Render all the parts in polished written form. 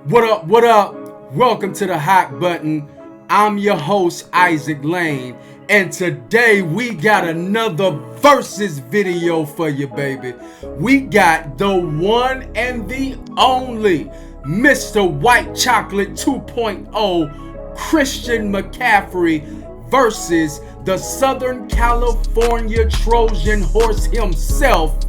What up, what up? Welcome to the Hot Button. I'm your host, Isaac Lane, and today we got another versus video for you, baby. We got the one and the only Mr. White Chocolate 2.0 Christian McCaffrey versus the Southern California Trojan horse himself,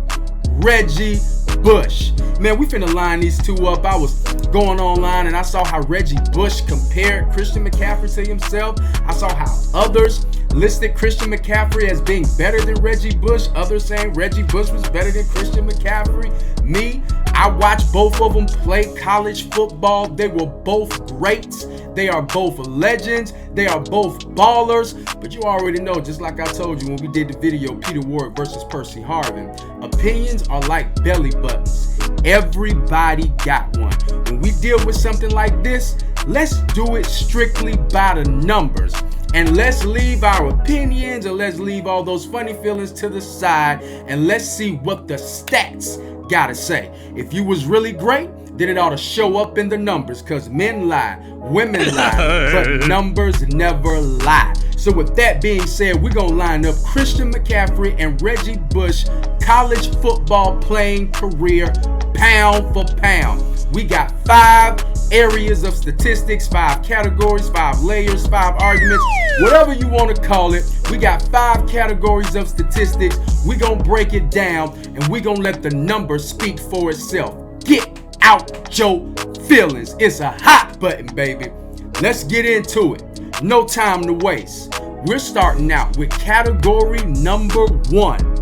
Reggie Bush. Man, we finna line these two up. I was going online and I saw how Reggie Bush compared Christian McCaffrey to himself. I saw how others listed Christian McCaffrey as being better than Reggie Bush. Others saying Reggie Bush was better than Christian McCaffrey. Me, I watched both of them play college football. They were both greats. They are both legends. They are both ballers. But you already know, just like I told you when we did the video, Peter Ward versus Percy Harvin, opinions are like belly buttons. Everybody got one. When we deal with something like this, let's do it strictly by the numbers. And let's leave our opinions and let's leave all those funny feelings to the side and let's see what the stats gotta say. If you was really great, then it ought to show up in the numbers, because men lie, women lie, but numbers never lie. So with that being said, we're gonna line up Christian McCaffrey and Reggie Bush college football playing career pound for pound. We got 5 areas of statistics, 5 categories, 5 layers, 5 arguments, whatever you want to call it. We got 5 categories of statistics. We're going to break it down and we're going to let the number speak for itself. Get out your feelings. It's a hot button, baby. Let's get into it. No time to waste. We're starting out with category number 1.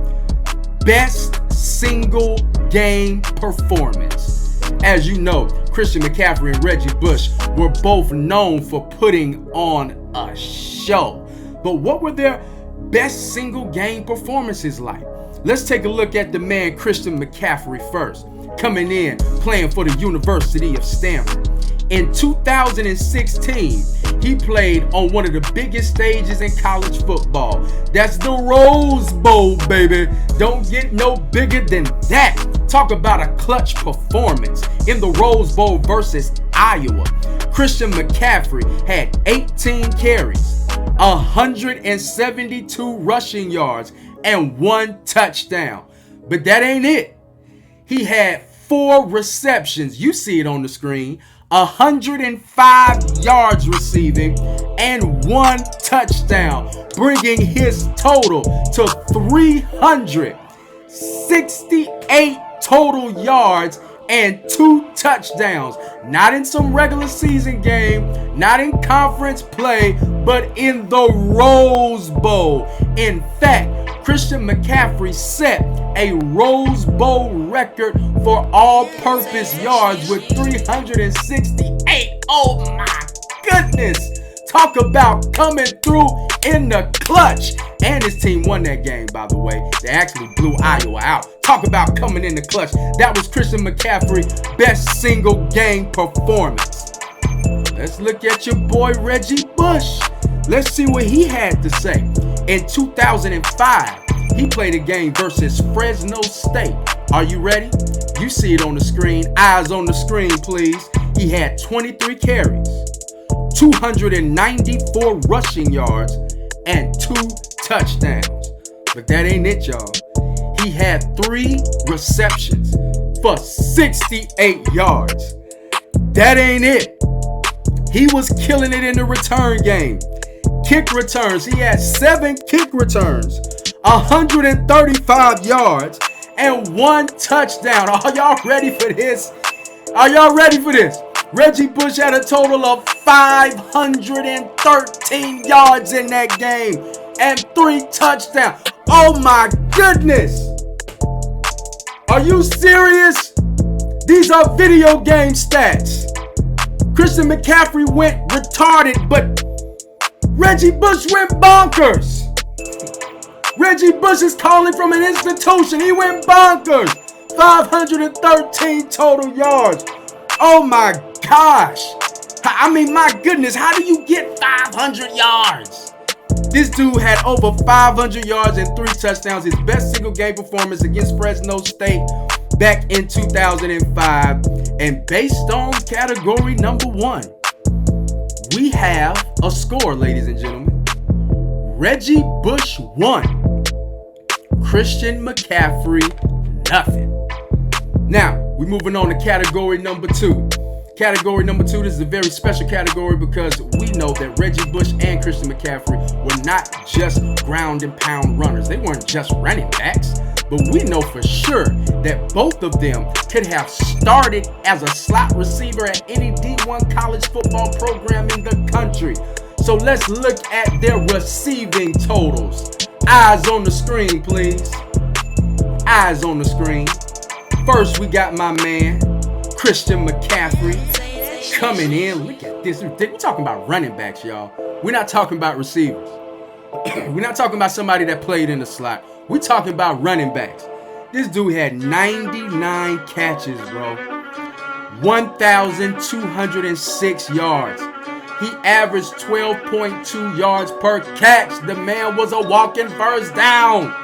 Best single game performance. As you know, Christian McCaffrey and Reggie Bush were both known for putting on a show. But what were their best single game performances like? Let's take a look at the man Christian McCaffrey first. Coming in, playing for the University of Stanford. In 2016, he played on one of the biggest stages in college football. That's the Rose Bowl, baby. Don't get no bigger than that. Talk about a clutch performance in the Rose Bowl versus Iowa. Christian McCaffrey had 18 carries, 172 rushing yards, and 1 touchdown. But that ain't it. He had 4 receptions. You see it on the screen. 105 yards receiving and 1 touchdown, bringing his total to 368 total yards and 2 touchdowns. Not in some regular season game, not in conference play, but in the Rose Bowl. In fact, Christian McCaffrey set a Rose Bowl record for all-purpose yards with 368. Oh my goodness! Talk about coming through in the clutch. And his team won that game, by the way. They actually blew Iowa out. Talk about coming in the clutch. That was Christian McCaffrey's best single game performance. Let's look at your boy Reggie Bush. Let's see what he had to say. In 2005, he played a game versus Fresno State. Are you ready? You see it on the screen. Eyes on the screen, please. He had 23 carries, 294 rushing yards, and 2 touchdowns. But that ain't it, y'all. He had 3 receptions for 68 yards. That ain't it. He was killing it in the return game. Kick returns. He had 7 kick returns, 135 yards, and 1 touchdown. Are y'all ready for this? Are y'all ready for this? Reggie Bush had a total of 513 yards in that game and 3 touchdowns. Oh my goodness! Are you serious? These are video game stats. Christian McCaffrey went retarded, but Reggie Bush went bonkers. Reggie Bush is calling from an institution. He went bonkers. 513 total yards. Oh my gosh. I mean, my goodness, how do you get 500 yards? This dude had over 500 yards and 3 touchdowns. His best single game performance against Fresno State. back in 2005. And based on category number 1, we have a score, ladies and gentlemen. Reggie Bush 1, Christian McCaffrey nothing. Now, we're moving on to category number 2. Category number 2, this is a very special category because we know that Reggie Bush and Christian McCaffrey were not just ground and pound runners. They weren't just running backs. But we know for sure that both of them could have started as a slot receiver at any D1 college football program in the country. So let's look at their receiving totals. Eyes on the screen, please. Eyes on the screen. First, we got my man, Christian McCaffrey, coming in. Look at this. We're talking about running backs, y'all. We're not talking about receivers. We're not talking about somebody that played in the slot. We're talking about running backs. This dude had 99 catches, bro. 1,206 yards. He averaged 12.2 yards per catch. The man was a walking first down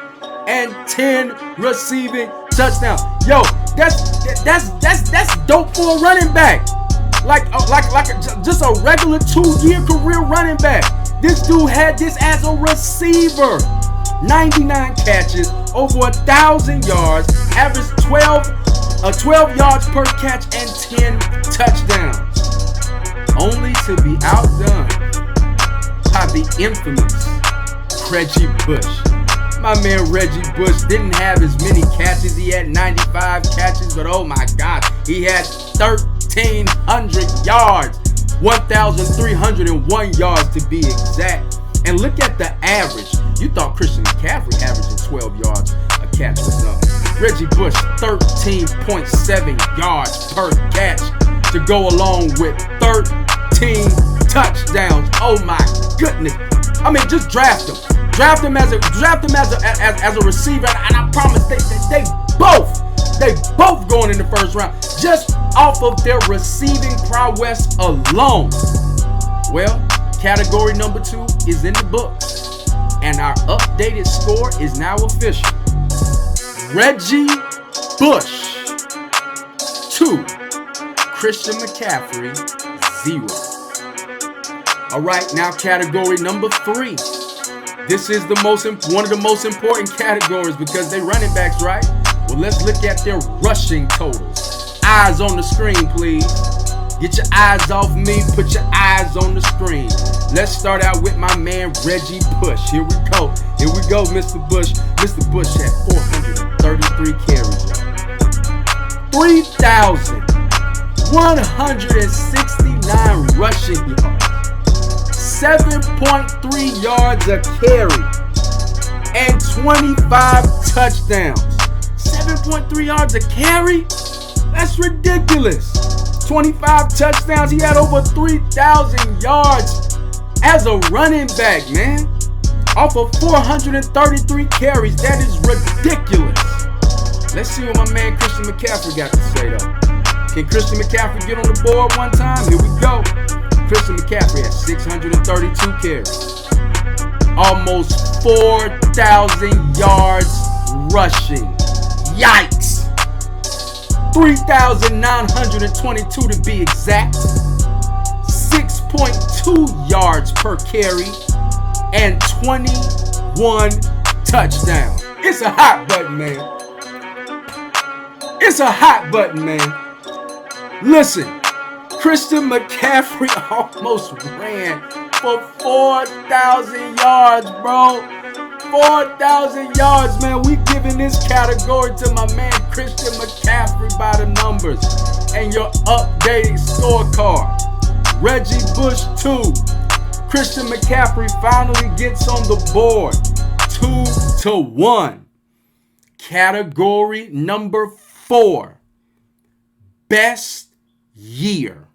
and 10 receiving touchdowns. Yo, that's dope for a running back. Like just a regular 2-year career running back. This dude had this as a receiver. 99 catches, over 1,000 yards, averaged 12 yards per catch and 10 touchdowns. Only to be outdone by the infamous Reggie Bush. My man Reggie Bush didn't have as many catches. He had 95 catches, but oh my God, he had 1,300 yards, 1,301 yards to be exact. And look at the average. You thought Christian McCaffrey averaging 12 yards a catch was nothing. Reggie Bush, 13.7 yards per catch to go along with 13 touchdowns. Oh my goodness. I mean, just draft him. Draft him as a receiver, and I promise they both going in the first round just off of their receiving prowess alone. Well, category number 2 is in the books, and our updated score is now official. Reggie Bush 2, Christian McCaffrey 0. All right, now category number 3. This is one of the most important categories because they running backs, right? Well, let's look at their rushing totals. Eyes on the screen, please. Get your eyes off me, put your eyes on the screen. Let's start out with my man Reggie Bush. Here we go, Mr. Bush. Mr. Bush had 433 carries, y'all. 3,169 rushing yards. 7.3 yards a carry. And 25 touchdowns. 7.3 yards a carry? That's ridiculous. 25 touchdowns. He had over 3,000 yards as a running back, man. Off of 433 carries. That is ridiculous. Let's see what my man Christian McCaffrey got to say, though. Can Christian McCaffrey get on the board one time? Here we go. Christian McCaffrey had 632 carries. Almost 4,000 yards rushing. Yikes. 3,922 to be exact. 6.2 yards per carry and 21 touchdowns. It's a hot button, man. It's a hot button, man. Listen, Christian McCaffrey almost ran for 4,000 yards, bro. 4,000 yards, man. We giving this category to my man Christian McCaffrey by the numbers. And your updated scorecard. Reggie Bush 2. Christian McCaffrey finally gets on the board. 2-1. Category number 4. Best year.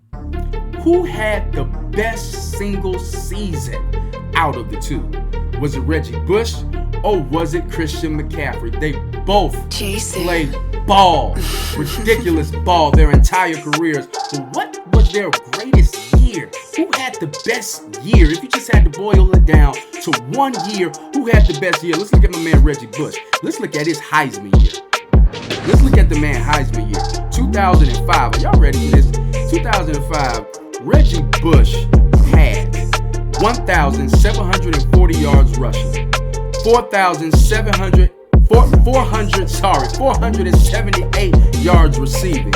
Who had the best single season out of the two? Was it Reggie Bush or was it Christian McCaffrey? They both played ball, ridiculous ball their entire careers. But what was their greatest year? Who had the best year? If you just had to boil it down to one year, who had the best year? Let's look at my man Reggie Bush. Let's look at his Heisman year. Let's look at the man Heisman year. 2005. Are y'all ready for this? 2005, Reggie Bush had 1,740 yards rushing, 478 yards receiving,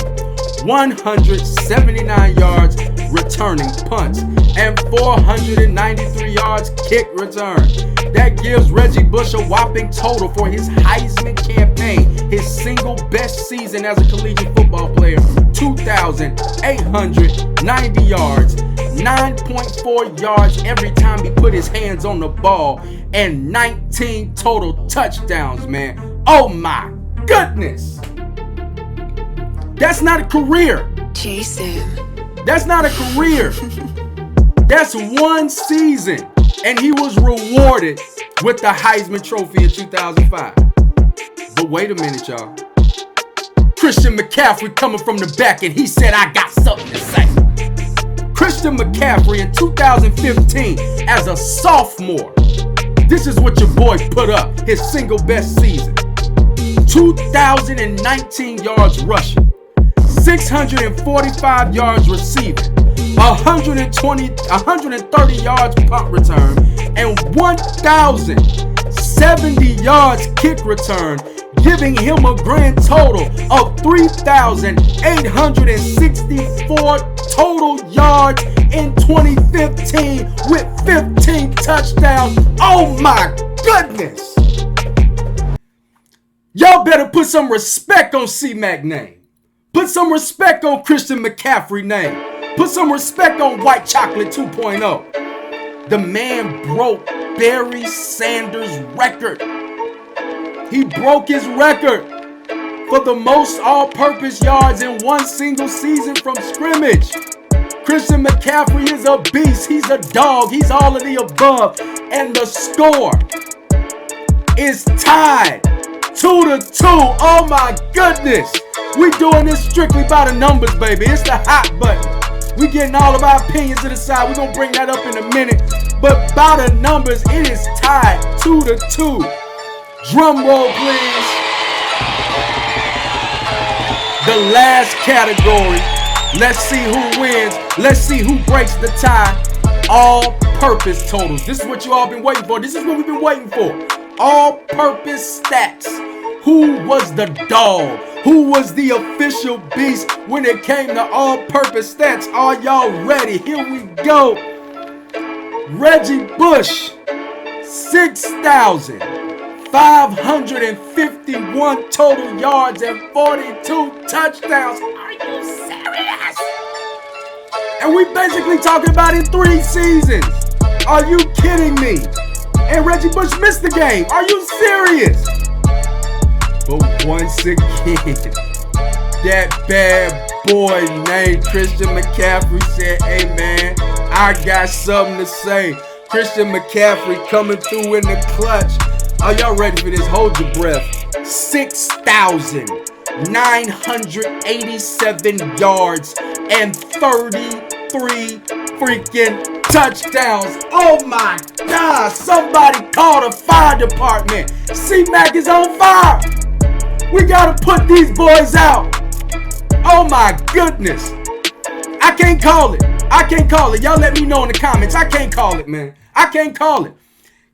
179 yards returning punts, and 493 yards kick return. That gives Reggie Bush a whopping total for his Heisman campaign, his single best season as a collegiate football player, 2,890 yards, 9.4 yards every time he put his hands on the ball, and 19 total touchdowns, man. Oh my goodness! That's not a career. Jason. That's not a career. That's one season. And he was rewarded with the Heisman Trophy in 2005. But wait a minute, y'all. Christian McCaffrey coming from the back, and he said, I got something to say. Christian McCaffrey in 2015 as a sophomore. This is what your boy put up, his single best season. 2,019 yards rushing, 645 yards receiving, 130 yards punt return, and 1,070 yards kick return, giving him a grand total of 3,864 total yards in 2015 with 15 touchdowns. Oh my goodness! Y'all better put some respect on C-Mac name. Put some respect on Christian McCaffrey name. Put some respect on White Chocolate 2.0. The man broke Barry Sanders' record. He broke his record for the most all-purpose yards in one single season from scrimmage. Christian McCaffrey is a beast. He's a dog. He's all of the above. And the score is tied 2-2. Oh my goodness. We doing this strictly by the numbers, baby. It's the hot button. We getting all of our opinions to the side. We're going to bring that up in a minute. But by the numbers, it is tied 2-2. Drum roll, please. The last category. Let's see who wins. Let's see who breaks the tie. All-purpose totals. This is what you all been waiting for. This is what we've been waiting for. All-purpose stats. Who was the dog? Who was the official beast when it came to all-purpose stats? Are y'all ready? Here we go. Reggie Bush, 6,551 total yards and 42 touchdowns. Are you serious? And we basically talking about in 3 seasons. Are you kidding me? And Reggie Bush missed the game. Are you serious? But once again, that bad boy named Christian McCaffrey said, hey man, I got something to say. Christian McCaffrey coming through in the clutch. Are y'all ready for this? Hold your breath. 6,987 yards and 33 freaking touchdowns. Oh my God, somebody call the fire department. C-Mac is on fire. We gotta put these boys out. Oh my goodness. I can't call it. I can't call it. Y'all let me know in the comments. I can't call it, man. I can't call it.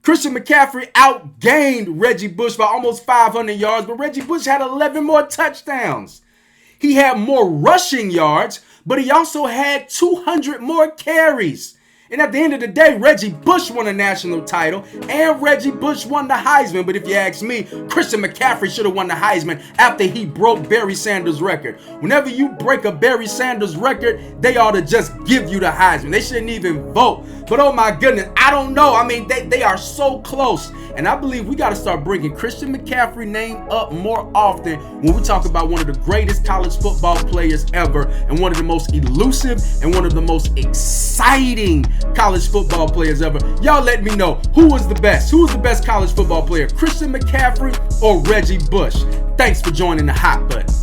Christian McCaffrey outgained Reggie Bush by almost 500 yards, but Reggie Bush had 11 more touchdowns. He had more rushing yards, but he also had 200 more carries. And at the end of the day, Reggie Bush won a national title and Reggie Bush won the Heisman. But if you ask me, Christian McCaffrey should have won the Heisman after he broke Barry Sanders' record. Whenever you break a Barry Sanders record, they ought to just give you the Heisman. They shouldn't even vote. But oh my goodness, I don't know. I mean, they are so close. And I believe we got to start bringing Christian McCaffrey name up more often when we talk about one of the greatest college football players ever and one of the most elusive and one of the most exciting college football players ever. Y'all let me know who was the best. Who was the best college football player? Christian McCaffrey or Reggie Bush? Thanks for joining the Hot Button.